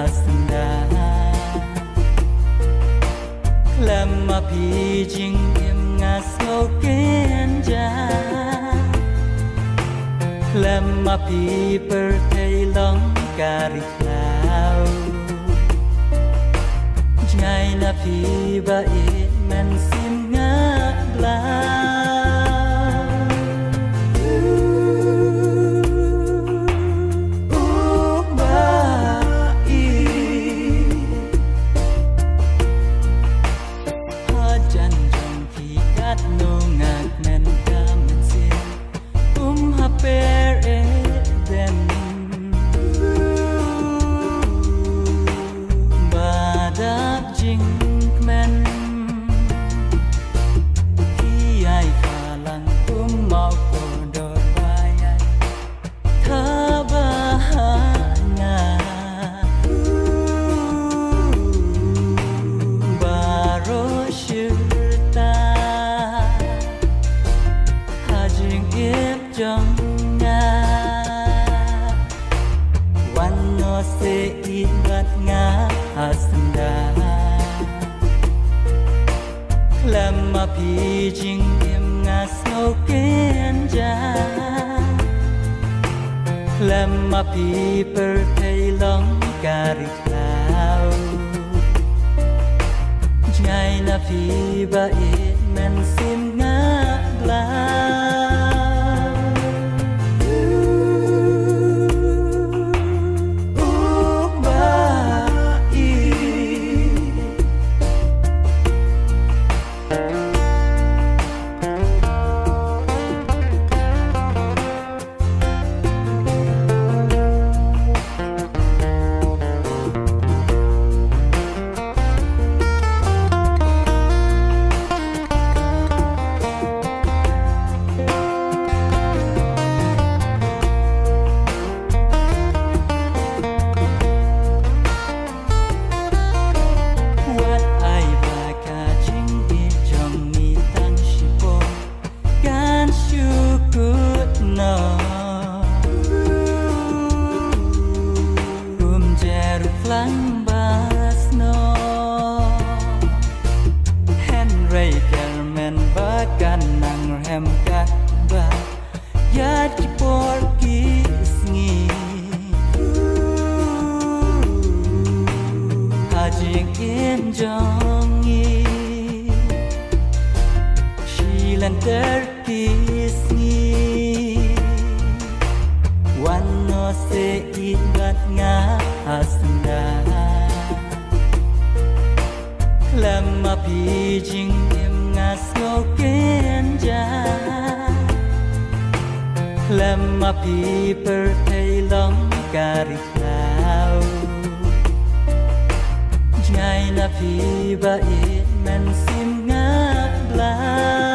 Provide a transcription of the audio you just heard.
asanda Lama pijing em ngaso kenja Lama pi perthei long kariklau Jai na pi ba it men sim nga blau Lama pijing em ngaso kenja Lama pi perthei long kariklau Jai na pi ba it men sim nga blau Lang basno Henry Kermen bakan nang rem kat ba Yat kipor kisngi Hajing in jongi Shilan terkisngi Wano se ibat nga asanda Lama pijing em ngaso kenja Lama pi perthei long kariklau Jai na pi ba it men sim nga blau